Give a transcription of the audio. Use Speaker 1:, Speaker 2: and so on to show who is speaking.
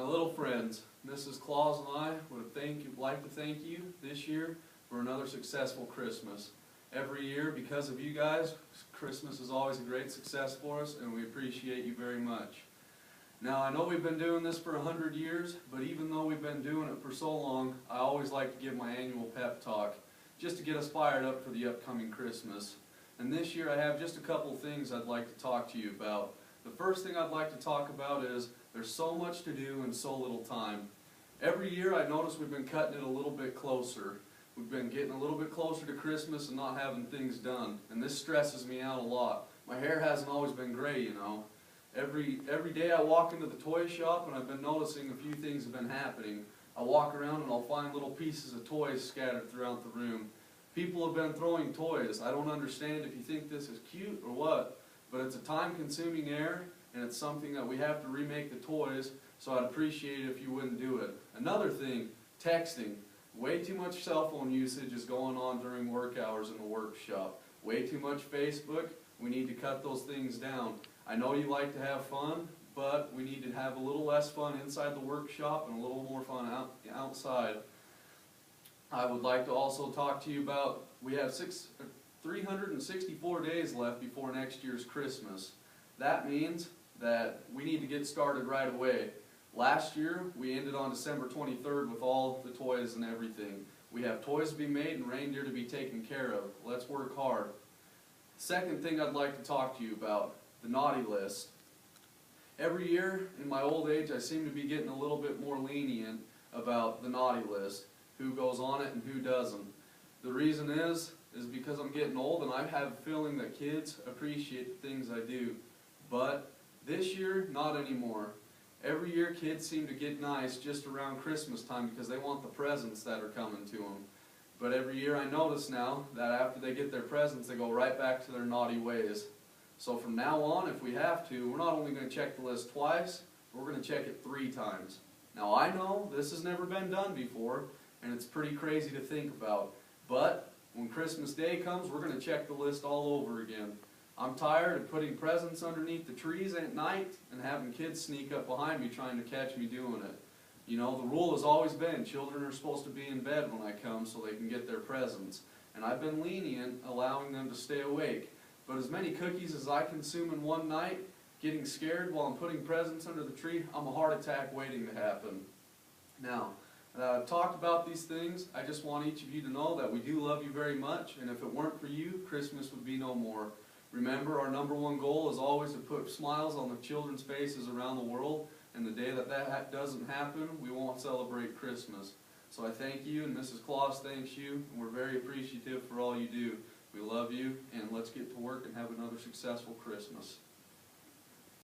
Speaker 1: My little friends, Mrs. Claus and I would like to thank you this year for another successful Christmas. Every year, because of you guys, Christmas is always a great success for us, and we appreciate you very much. Now, I know we've been doing this for 100 years, but even though we've been doing it for so long, I always like to give my annual pep talk, just to get us fired up for the upcoming Christmas. And this year I have just a couple things I'd like to talk to you about. The first thing I'd like to talk about is there's so much to do in so little time. Every year I notice we've been cutting it a little bit closer. We've been getting a little bit closer to Christmas and not having things done. And this stresses me out a lot. My hair hasn't always been gray, you know. Every day I walk into the toy shop and I've been noticing a few things have been happening. I walk around and I'll find little pieces of toys scattered throughout the room. People have been throwing toys. I don't understand if you think this is cute or what, but it's a time-consuming error, and it's something that we have to remake the toys, so I'd appreciate it if you wouldn't do it. Another thing, texting. Way too much cell phone usage is going on during work hours in the workshop. Way too much Facebook. We need to cut those things down. I know you like to have fun, but we need to have a little less fun inside the workshop and a little more fun outside. I would like to also talk to you about, we have 364 days left before next year's Christmas. That means that we need to get started right away. Last year, we ended on December 23rd with all the toys and everything. We have toys to be made and reindeer to be taken care of. Let's work hard. Second thing I'd like to talk to you about, the naughty list. Every year, in my old age, I seem to be getting a little bit more lenient about the naughty list. Who goes on it and who doesn't. The reason is because I'm getting old and I have a feeling that kids appreciate the things I do. But this year, not anymore. Every year kids seem to get nice just around Christmas time because they want the presents that are coming to them. But every year I notice now that after they get their presents, they go right back to their naughty ways. So from now on, if we have to, we're not only going to check the list twice, we're going to check it 3 times. Now I know this has never been done before, and it's pretty crazy to think about. But when Christmas Day comes, we're going to check the list all over again. I'm tired of putting presents underneath the trees at night and having kids sneak up behind me trying to catch me doing it. You know, the rule has always been children are supposed to be in bed when I come so they can get their presents. And I've been lenient, allowing them to stay awake. But as many cookies as I consume in one night, getting scared while I'm putting presents under the tree, I'm a heart attack waiting to happen. Now, I've talked about these things. I just want each of you to know that we do love you very much, and if it weren't for you, Christmas would be no more. Remember, our #1 goal is always to put smiles on the children's faces around the world, and the day that doesn't happen, we won't celebrate Christmas. So I thank you, and Mrs. Claus thanks you, and we're very appreciative for all you do. We love you, and let's get to work and have another successful Christmas.